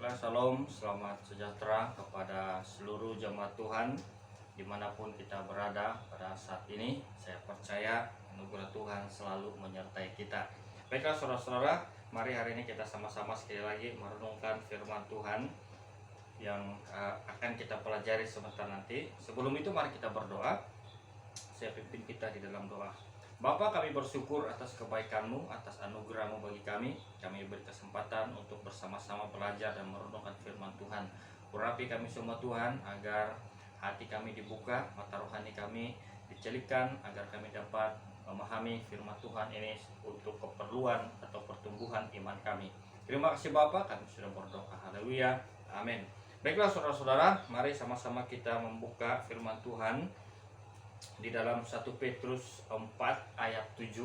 Baiklah, salam, selamat sejahtera kepada seluruh jemaat Tuhan dimanapun kita berada pada saat ini. Saya percaya anugerah Tuhan selalu menyertai kita. Baiklah saudara-saudara, mari hari ini kita sama-sama sekali lagi merenungkan firman Tuhan yang akan kita pelajari sebentar nanti. Sebelum itu mari kita berdoa. Saya pimpin kita di dalam doa. Bapa, kami bersyukur atas kebaikan-Mu, atas anugerah-Mu bagi kami. Kami beri kesempatan untuk bersama-sama belajar dan merenungkan firman Tuhan. Urapi kami semua Tuhan, agar hati kami dibuka, mata rohani kami dicelikkan, agar kami dapat memahami firman Tuhan ini untuk keperluan atau pertumbuhan iman kami. Terima kasih Bapa, kami sudah berdoa. Haleluya, amin. Baiklah saudara-saudara, mari sama-sama kita membuka firman Tuhan di dalam 1 Petrus 4 ayat 7.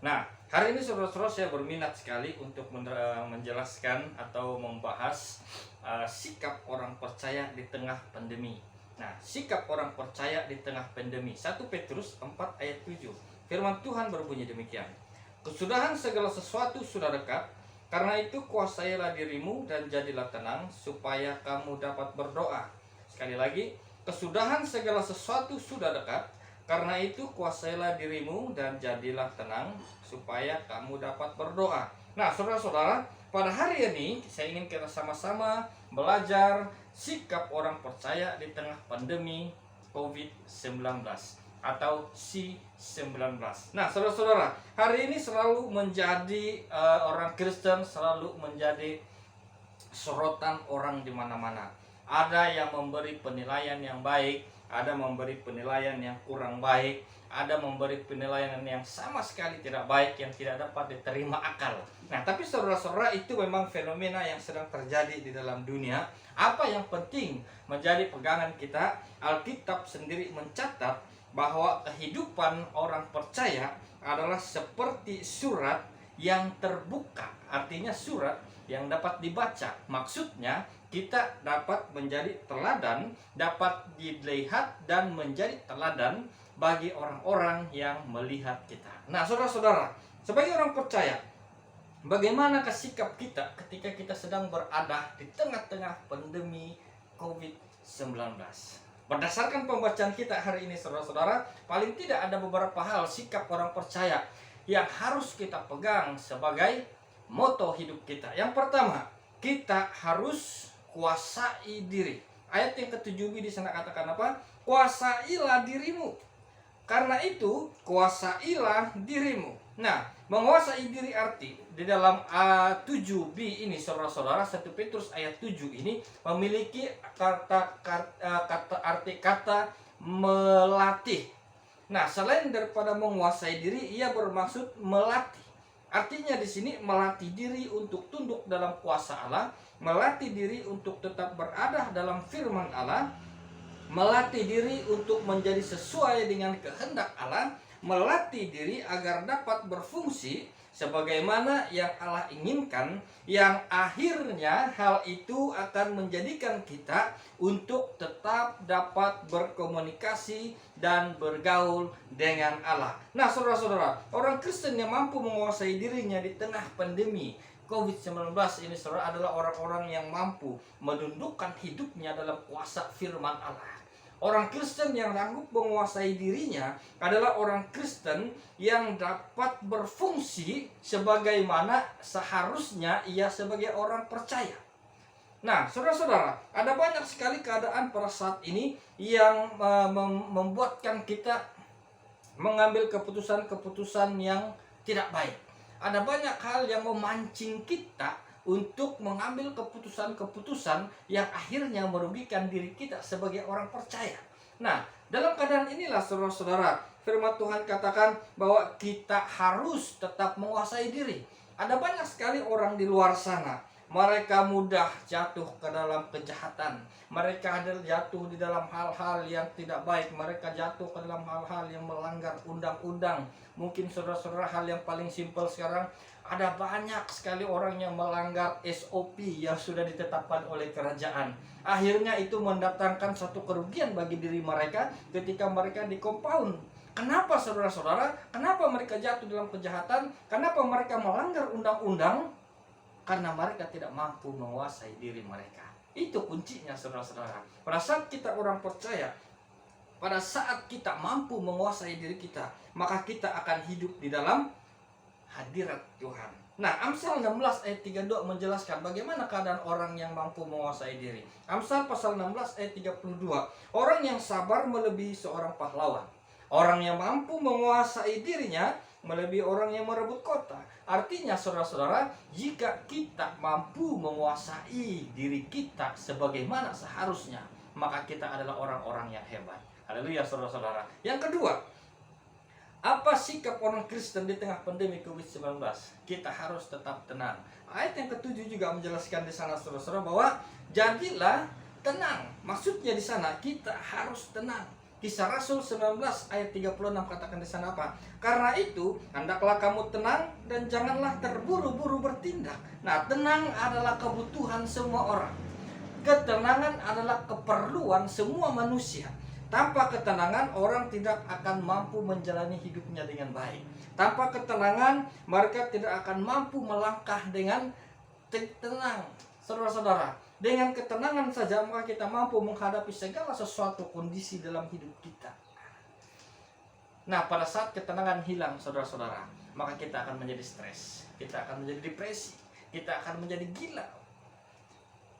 Nah, hari ini saudara-saudara saya berminat sekali untuk menjelaskan atau membahas sikap orang percaya di tengah pandemi. Nah, sikap orang percaya di tengah pandemi. 1 Petrus 4 ayat 7. Firman Tuhan berbunyi demikian. Kesudahan segala sesuatu sudah dekat, karena itu kuasailah dirimu dan jadilah tenang supaya kamu dapat berdoa. Sekali lagi, kesudahan segala sesuatu sudah dekat, karena itu kuasailah dirimu dan jadilah tenang supaya kamu dapat berdoa. Nah, saudara-saudara, pada hari ini saya ingin kita sama-sama belajar sikap orang percaya di tengah pandemi COVID-19 atau C19. Nah, saudara-saudara, hari ini selalu menjadi orang Kristen selalu menjadi sorotan orang di mana-mana. Ada yang memberi penilaian yang baik, ada memberi penilaian yang kurang baik, ada memberi penilaian yang sama sekali tidak baik, yang tidak dapat diterima akal. Nah, tapi saudara-saudara, itu memang fenomena yang sedang terjadi di dalam dunia. Apa yang penting menjadi pegangan kita, Alkitab sendiri mencatat bahwa kehidupan orang percaya adalah seperti surat yang terbuka. Artinya surat yang dapat dibaca. Maksudnya kita dapat menjadi teladan, dapat dilihat dan menjadi teladan bagi orang-orang yang melihat kita. Nah, saudara-saudara, sebagai orang percaya, bagaimana sikap kita ketika kita sedang berada di tengah-tengah pandemi COVID-19? Berdasarkan pembacaan kita hari ini, saudara-saudara, paling tidak ada beberapa hal sikap orang percaya yang harus kita pegang sebagai moto hidup kita. Yang pertama, kita harus kuasai diri. Ayat yang ke-7b di sana katakan apa? Kuasailah dirimu. Karena itu, kuasailah dirimu. Nah, menguasai diri arti di dalam 7b ini, saudara-saudara, 1 Petrus ayat 7 ini memiliki arti kata melatih. Nah, selain daripada menguasai diri, ia bermaksud melatih. Artinya di sini melatih diri untuk tunduk dalam kuasa Allah, melatih diri untuk tetap berada dalam firman Allah, melatih diri untuk menjadi sesuai dengan kehendak Allah, melatih diri agar dapat berfungsi sebagaimana yang Allah inginkan, yang akhirnya hal itu akan menjadikan kita untuk tetap dapat berkomunikasi dan bergaul dengan Allah. Nah, saudara-saudara, orang Kristen yang mampu menguasai dirinya di tengah pandemi COVID-19 ini, saudara, adalah orang-orang yang mampu menundukkan hidupnya dalam kuasa firman Allah. Orang Kristen yang sanggup menguasai dirinya adalah orang Kristen yang dapat berfungsi sebagaimana seharusnya ia sebagai orang percaya. Nah, saudara-saudara, ada banyak sekali keadaan pada saat ini yang membuatkan kita mengambil keputusan-keputusan yang tidak baik. Ada banyak hal yang memancing kita untuk mengambil keputusan-keputusan yang akhirnya merugikan diri kita sebagai orang percaya. Nah, dalam keadaan inilah saudara-saudara, firman Tuhan katakan bahwa kita harus tetap menguasai diri. Ada banyak sekali orang di luar sana, mereka mudah jatuh ke dalam kejahatan. Mereka jatuh di dalam hal-hal yang tidak baik. Mereka jatuh ke dalam hal-hal yang melanggar undang-undang. Mungkin saudara-saudara, hal yang paling simpel sekarang, ada banyak sekali orang yang melanggar SOP yang sudah ditetapkan oleh kerajaan. Akhirnya itu mendatangkan satu kerugian bagi diri mereka ketika mereka di compound. Kenapa saudara-saudara? Kenapa mereka jatuh dalam kejahatan? Kenapa mereka melanggar undang-undang? Karena mereka tidak mampu menguasai diri mereka. Itu kuncinya saudara-saudara. Pada saat kita orang percaya, pada saat kita mampu menguasai diri kita, maka kita akan hidup di dalam hadirat Tuhan. Nah, Amsal 16 ayat 32 menjelaskan bagaimana keadaan orang yang mampu menguasai diri. Amsal pasal 16 ayat 32, orang yang sabar melebihi seorang pahlawan. Orang yang mampu menguasai dirinya melebihi orang yang merebut kota. Artinya saudara-saudara, jika kita mampu menguasai diri kita sebagaimana seharusnya, maka kita adalah orang-orang yang hebat. Haleluya saudara-saudara. Yang kedua, apa sikap orang Kristen di tengah pandemi COVID-19? Kita harus tetap tenang. Ayat yang ketujuh juga menjelaskan di sana saudara-saudara bahwa jadilah tenang. Maksudnya di sana kita harus tenang. Kisah Rasul 19 ayat 36 katakan di sana apa? Karena itu, hendaklah kamu tenang dan janganlah terburu-buru bertindak. Nah, tenang adalah kebutuhan semua orang. Ketenangan adalah keperluan semua manusia. Tanpa ketenangan, orang tidak akan mampu menjalani hidupnya dengan baik. Tanpa ketenangan, mereka tidak akan mampu melangkah dengan tenang. Saudara-saudara, dengan ketenangan saja maka kita mampu menghadapi segala sesuatu kondisi dalam hidup kita. Nah, pada saat ketenangan hilang saudara-saudara, maka kita akan menjadi stres, kita akan menjadi depresi, kita akan menjadi gila.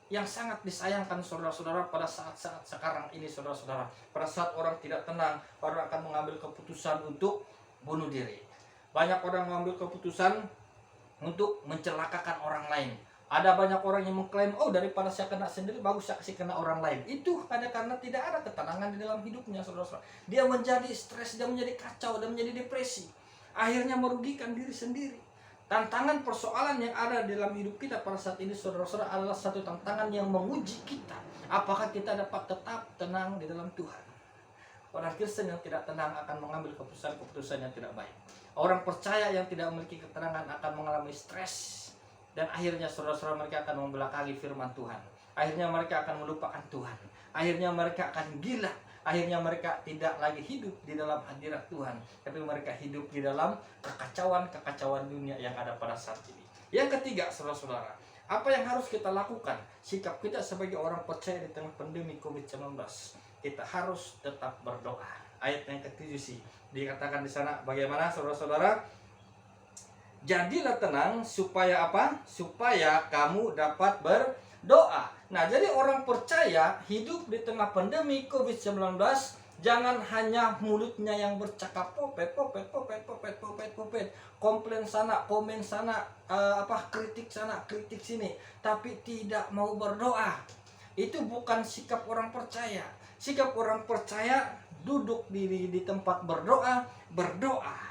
Yang sangat disayangkan saudara-saudara pada saat-saat sekarang ini saudara-saudara, pada saat orang tidak tenang, orang akan mengambil keputusan untuk bunuh diri. Banyak orang mengambil keputusan untuk mencelakakan orang lain. Ada banyak orang yang mengklaim, oh daripada saya kena sendiri, bagus saya kasih kena orang lain. Itu hanya karena tidak ada ketenangan di dalam hidupnya saudara-saudara. Dia menjadi stres, dia menjadi kacau, dia menjadi depresi. Akhirnya merugikan diri sendiri. Tantangan persoalan yang ada dalam hidup kita pada saat ini saudara-saudara adalah satu tantangan yang menguji kita. Apakah kita dapat tetap tenang di dalam Tuhan? Orang Kristen yang tidak tenang akan mengambil keputusan-keputusan yang tidak baik. Orang percaya yang tidak memiliki ketenangan akan mengalami stres. Dan akhirnya saudara-saudara mereka akan membelakangi firman Tuhan. Akhirnya mereka akan melupakan Tuhan. Akhirnya mereka akan gila. Akhirnya mereka tidak lagi hidup di dalam hadirat Tuhan. Tapi mereka hidup di dalam kekacauan dunia yang ada pada saat ini. Yang ketiga saudara-saudara, apa yang harus kita lakukan? Sikap kita sebagai orang percaya di tengah pandemi COVID-19. Kita harus tetap berdoa. Ayat yang ketujuh sih dikatakan di sana bagaimana saudara-saudara? Jadilah tenang supaya apa? Supaya kamu dapat berdoa. Nah, jadi orang percaya hidup di tengah pandemi COVID-19 jangan hanya mulutnya yang bercakap popet, komplain sana, komen sana, kritik sana, kritik sini, tapi tidak mau berdoa. Itu bukan sikap orang percaya. Sikap orang percaya duduk di tempat berdoa.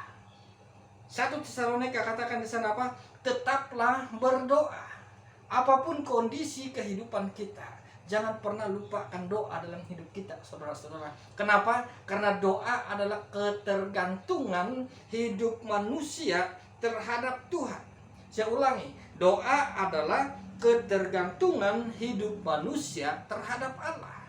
1 Tesalonika katakan di sana apa? Tetaplah berdoa. Apapun kondisi kehidupan kita, jangan pernah lupakan doa dalam hidup kita, saudara-saudara. Kenapa? Karena doa adalah ketergantungan hidup manusia terhadap Tuhan. Saya ulangi, doa adalah ketergantungan hidup manusia terhadap Allah.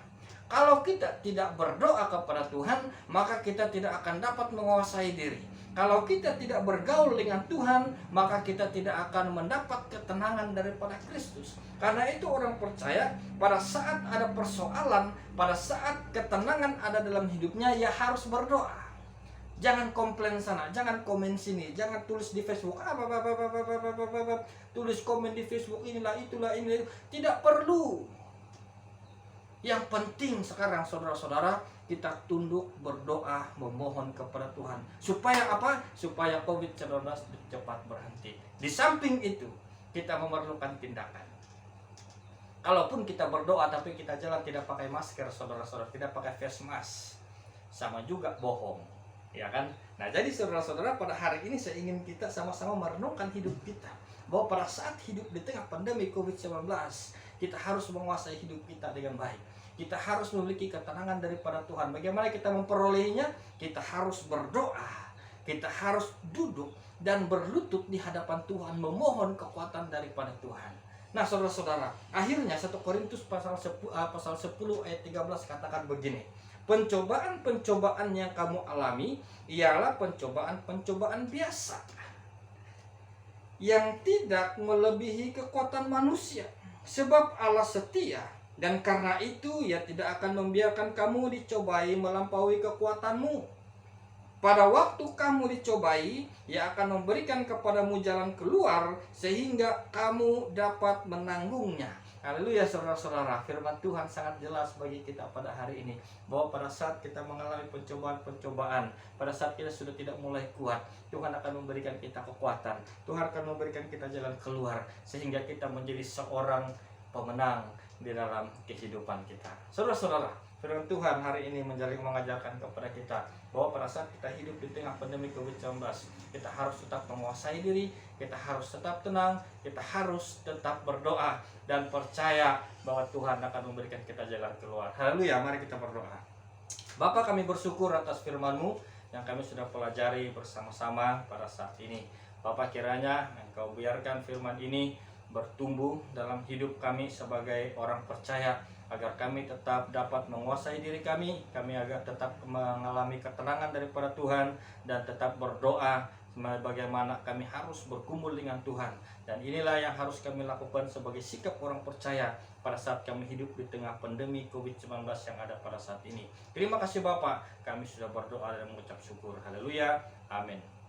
Kalau kita tidak berdoa kepada Tuhan, maka kita tidak akan dapat menguasai diri. Kalau kita tidak bergaul dengan Tuhan, maka kita tidak akan mendapat ketenangan daripada Kristus. Karena itu orang percaya pada saat ada persoalan, pada saat ketenangan ada dalam hidupnya, ya harus berdoa. Jangan komplain sana, jangan komen sini, jangan tulis di Facebook, tulis komen di Facebook inilah, itulah, ini. Tidak perlu. Yang penting sekarang saudara-saudara, kita tunduk berdoa memohon kepada Tuhan. Supaya apa? Supaya COVID-19 cepat berhenti. Di samping itu, kita memerlukan tindakan. Kalaupun kita berdoa tapi kita jalan tidak pakai masker, saudara-saudara, tidak pakai face mask, sama juga bohong. Ya kan? Nah, jadi saudara-saudara, pada hari ini saya ingin kita sama-sama merenungkan hidup kita. Bahwa pada saat hidup di tengah pandemi COVID-19, kita harus menguasai hidup kita dengan baik. Kita harus memiliki ketenangan daripada Tuhan. Bagaimana kita memperolehnya? Kita harus berdoa. Kita harus duduk dan berlutut di hadapan Tuhan, memohon kekuatan daripada Tuhan. Nah, saudara-saudara, akhirnya 1 Korintus pasal 10 ayat 13 katakan begini. Pencobaan-pencobaan yang kamu alami ialah pencobaan-pencobaan biasa yang tidak melebihi kekuatan manusia. Sebab Allah setia, dan karena itu Ia tidak akan membiarkan kamu dicobai melampaui kekuatanmu. Pada waktu kamu dicobai, Ia akan memberikan kepadamu jalan keluar sehingga kamu dapat menanggungnya. Haleluya saudara-saudara, firman Tuhan sangat jelas bagi kita pada hari ini, bahwa pada saat kita mengalami pencobaan-pencobaan, pada saat kita sudah tidak mulai kuat, Tuhan akan memberikan kita kekuatan, Tuhan akan memberikan kita jalan keluar, sehingga kita menjadi seorang pemenang di dalam kehidupan kita. Saudara-saudara, firman Tuhan hari ini mengajarkan kepada kita bahwa pada saat kita hidup di tengah pandemi COVID-19, kita harus tetap menguasai diri, kita harus tetap tenang, kita harus tetap berdoa dan percaya bahwa Tuhan akan memberikan kita jalan keluar. Haleluya, mari kita berdoa. Bapa, kami bersyukur atas firman-Mu yang kami sudah pelajari bersama-sama pada saat ini. Bapa, kiranya Engkau biarkan firman ini bertumbuh dalam hidup kami sebagai orang percaya, agar kami tetap dapat menguasai diri kami agar tetap mengalami ketenangan daripada Tuhan, dan tetap berdoa bagaimana kami harus berkumpul dengan Tuhan. Dan inilah yang harus kami lakukan sebagai sikap orang percaya pada saat kami hidup di tengah pandemi COVID-19 yang ada pada saat ini. Terima kasih Bapak, kami sudah berdoa dan mengucap syukur. Haleluya, amin.